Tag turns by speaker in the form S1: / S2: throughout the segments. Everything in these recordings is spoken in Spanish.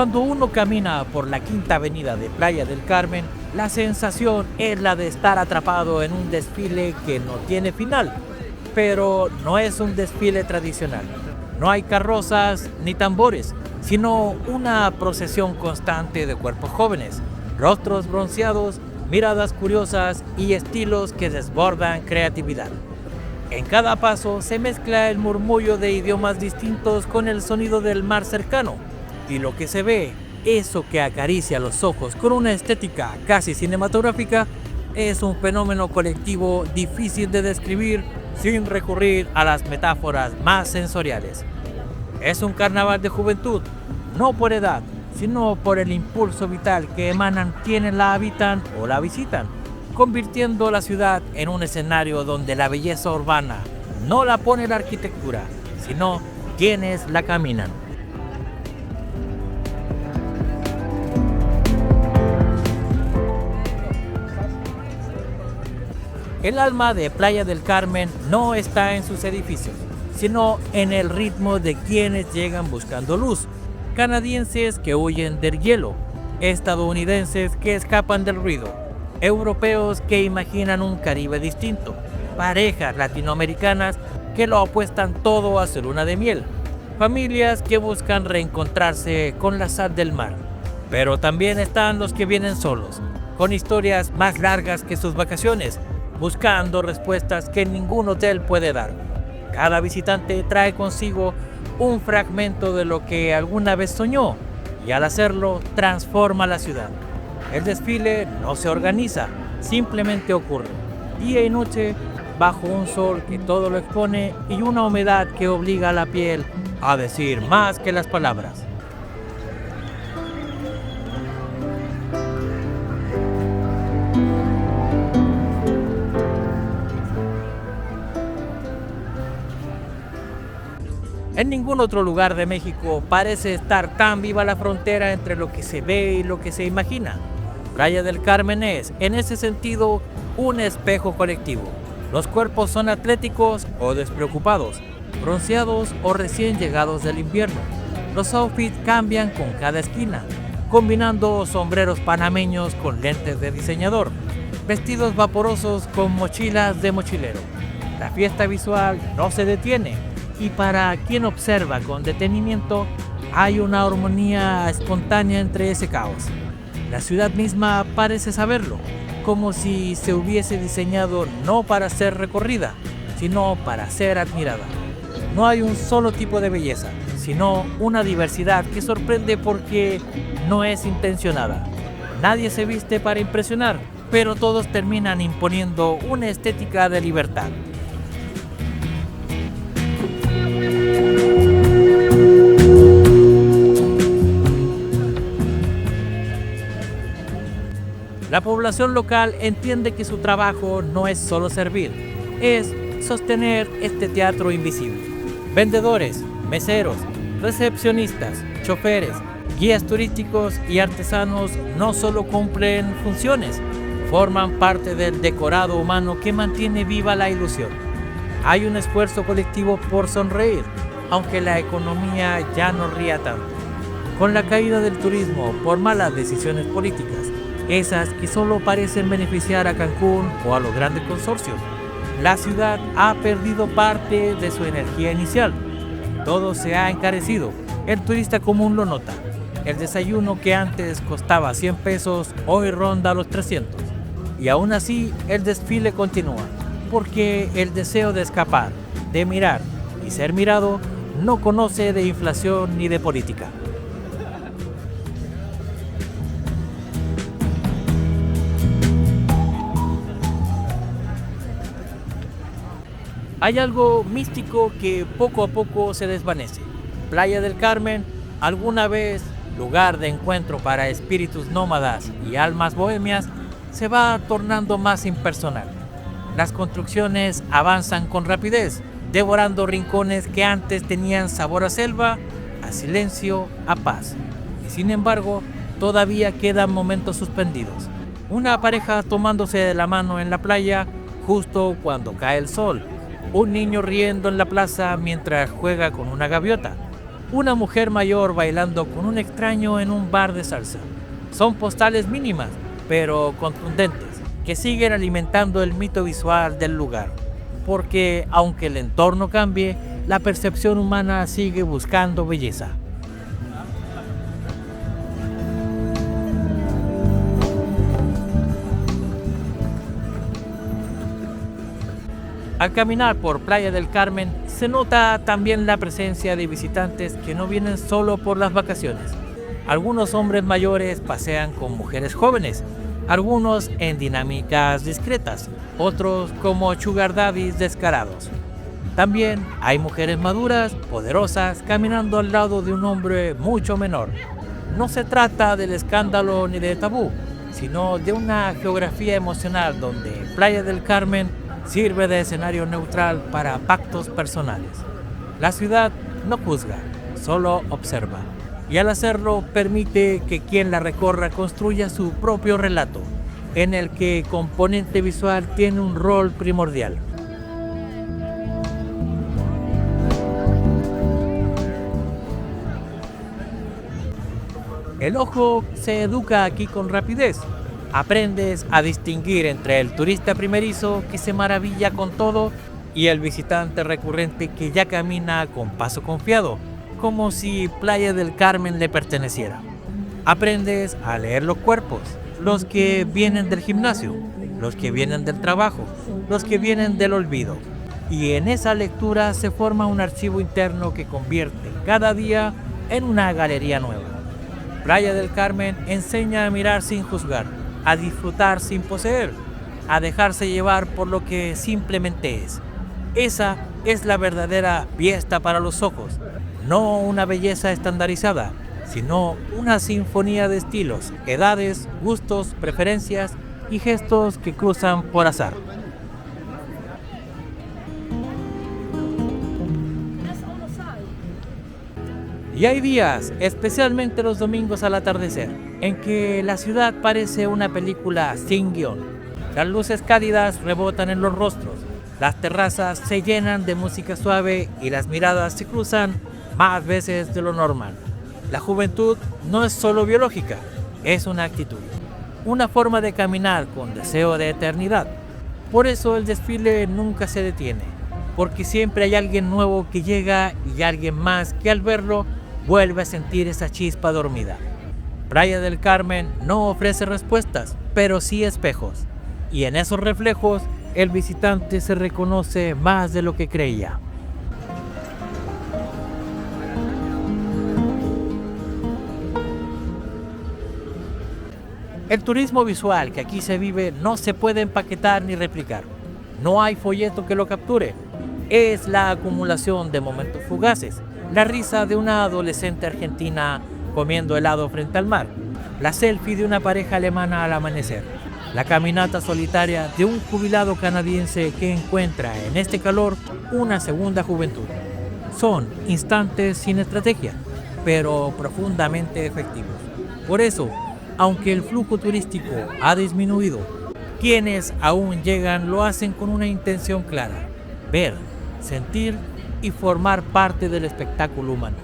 S1: Cuando uno camina por la Quinta Avenida de Playa del Carmen, la sensación es la de estar atrapado en un desfile que no tiene final, pero no es un desfile tradicional. No hay carrozas ni tambores, sino una procesión constante de cuerpos jóvenes, rostros bronceados, miradas curiosas y estilos que desbordan creatividad. En cada paso se mezcla el murmullo de idiomas distintos con el sonido del mar cercano, y lo que se ve, eso que acaricia los ojos con una estética casi cinematográfica, es un fenómeno colectivo difícil de describir sin recurrir a las metáforas más sensoriales. Es un carnaval de juventud, no por edad, sino por el impulso vital que emanan quienes la habitan o la visitan, convirtiendo la ciudad en un escenario donde la belleza urbana no la pone la arquitectura, sino quienes la caminan. El alma de Playa del Carmen no está en sus edificios, sino en el ritmo de quienes llegan buscando luz. Canadienses que huyen del hielo, estadounidenses que escapan del ruido, europeos que imaginan un Caribe distinto, parejas latinoamericanas que lo apuestan todo a su luna de miel, familias que buscan reencontrarse con la sal del mar. Pero también están los que vienen solos, con historias más largas que sus vacaciones, buscando respuestas que ningún hotel puede dar. Cada visitante trae consigo un fragmento de lo que alguna vez soñó y al hacerlo transforma la ciudad. El desfile no se organiza, simplemente ocurre, día y noche, bajo un sol que todo lo expone y una humedad que obliga a la piel a decir más que las palabras. En ningún otro lugar de México parece estar tan viva la frontera entre lo que se ve y lo que se imagina. Playa del Carmen es, en ese sentido, un espejo colectivo. Los cuerpos son atléticos o despreocupados, bronceados o recién llegados del invierno. Los outfits cambian con cada esquina, combinando sombreros panameños con lentes de diseñador, vestidos vaporosos con mochilas de mochilero. La fiesta visual no se detiene. Y para quien observa con detenimiento, hay una armonía espontánea entre ese caos. La ciudad misma parece saberlo, como si se hubiese diseñado no para ser recorrida, sino para ser admirada. No hay un solo tipo de belleza, sino una diversidad que sorprende porque no es intencionada. Nadie se viste para impresionar, pero todos terminan imponiendo una estética de libertad. La población local entiende que su trabajo no es solo servir, es sostener este teatro invisible. Vendedores, meseros, recepcionistas, choferes, guías turísticos y artesanos no solo cumplen funciones, forman parte del decorado humano que mantiene viva la ilusión. Hay un esfuerzo colectivo por sonreír, aunque la economía ya no ría tanto. Con la caída del turismo por malas decisiones políticas, esas que solo parecen beneficiar a Cancún o a los grandes consorcios, la ciudad ha perdido parte de su energía inicial. Todo se ha encarecido, el turista común lo nota. El desayuno que antes costaba 100 pesos hoy ronda los 300. Y aún así el desfile continúa, porque el deseo de escapar, de mirar y ser mirado no conoce de inflación ni de política. Hay algo místico que poco a poco se desvanece. Playa del Carmen, alguna vez lugar de encuentro para espíritus nómadas y almas bohemias, se va tornando más impersonal. Las construcciones avanzan con rapidez, devorando rincones que antes tenían sabor a selva, a silencio, a paz. Y sin embargo, todavía quedan momentos suspendidos. Una pareja tomándose de la mano en la playa justo cuando cae el sol. Un niño riendo en la plaza mientras juega con una gaviota. una mujer mayor bailando con un extraño en un bar de salsa. Son postales mínimas, pero contundentes, que siguen alimentando el mito visual del lugar. Porque aunque el entorno cambie, la percepción humana sigue buscando belleza. Al caminar por Playa del Carmen se nota también la presencia de visitantes que no vienen solo por las vacaciones. Algunos hombres mayores pasean con mujeres jóvenes, algunos en dinámicas discretas, otros como sugar daddies descarados. También hay mujeres maduras, poderosas, caminando al lado de un hombre mucho menor. No se trata del escándalo ni de tabú, sino de una geografía emocional donde Playa del Carmen sirve de escenario neutral para pactos personales. La ciudad no juzga, solo observa. Y al hacerlo permite que quien la recorra construya su propio relato, en el que el componente visual tiene un rol primordial. El ojo se educa aquí con rapidez. Aprendes a distinguir entre el turista primerizo que se maravilla con todo y el visitante recurrente que ya camina con paso confiado, como si Playa del Carmen le perteneciera. Aprendes a leer los cuerpos, los que vienen del gimnasio, los que vienen del trabajo, los que vienen del olvido. Y en esa lectura se forma un archivo interno que convierte cada día en una galería nueva. Playa del Carmen enseña a mirar sin juzgar, a disfrutar sin poseer, a dejarse llevar por lo que simplemente es. Esa es la verdadera fiesta para los ojos, no una belleza estandarizada, sino una sinfonía de estilos, edades, gustos, preferencias y gestos que cruzan por azar. Y hay días, especialmente los domingos al atardecer, en que la ciudad parece una película sin guión. Las luces cálidas rebotan en los rostros, las terrazas se llenan de música suave y las miradas se cruzan más veces de lo normal. La juventud no es solo biológica, es una actitud, una forma de caminar con deseo de eternidad. Por eso el desfile nunca se detiene, porque siempre hay alguien nuevo que llega y alguien más que al verlo vuelve a sentir esa chispa dormida. Playa del Carmen no ofrece respuestas, pero sí espejos. Y en esos reflejos, el visitante se reconoce más de lo que creía. El turismo visual que aquí se vive no se puede empaquetar ni replicar. No hay folleto que lo capture. Es la acumulación de momentos fugaces. La risa de una adolescente argentina comiendo helado frente al mar. La selfie de una pareja alemana al amanecer. La caminata solitaria de un jubilado canadiense que encuentra en este calor una segunda juventud. Son instantes sin estrategia, pero profundamente efectivos. Por eso, aunque el flujo turístico ha disminuido, quienes aún llegan lo hacen con una intención clara: ver, sentir y formar parte del espectáculo humano.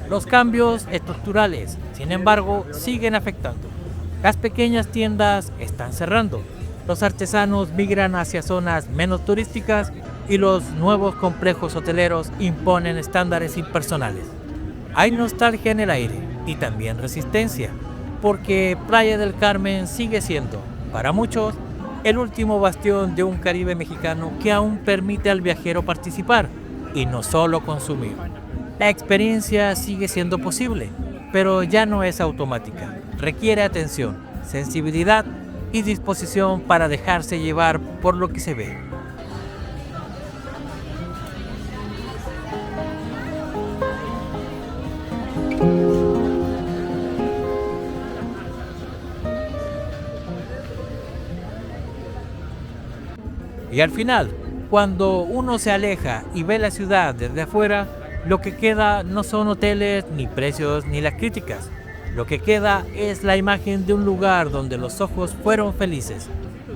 S1: Los cambios estructurales, sin embargo, siguen afectando. Las pequeñas tiendas están cerrando, los artesanos migran hacia zonas menos turísticas y los nuevos complejos hoteleros imponen estándares impersonales. Hay nostalgia en el aire y también resistencia, porque Playa del Carmen sigue siendo, para muchos, el último bastión de un Caribe mexicano que aún permite al viajero participar y no solo consumir. La experiencia sigue siendo posible, pero ya no es automática. Requiere atención, sensibilidad y disposición para dejarse llevar por lo que se ve. Y al final, cuando uno se aleja y ve la ciudad desde afuera, lo que queda no son hoteles, ni precios, ni las críticas. Lo que queda es la imagen de un lugar donde los ojos fueron felices,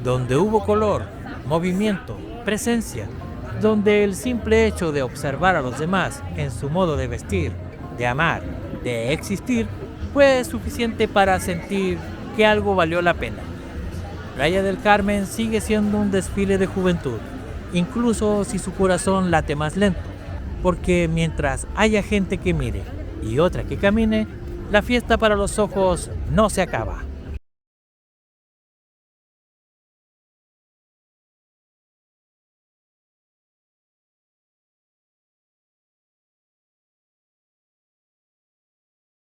S1: donde hubo color, movimiento, presencia, donde el simple hecho de observar a los demás en su modo de vestir, de amar, de existir, fue suficiente para sentir que algo valió la pena. Playa del Carmen sigue siendo un desfile de juventud, incluso si su corazón late más lento, porque mientras haya gente que mire y otra que camine, la fiesta para los ojos no se acaba.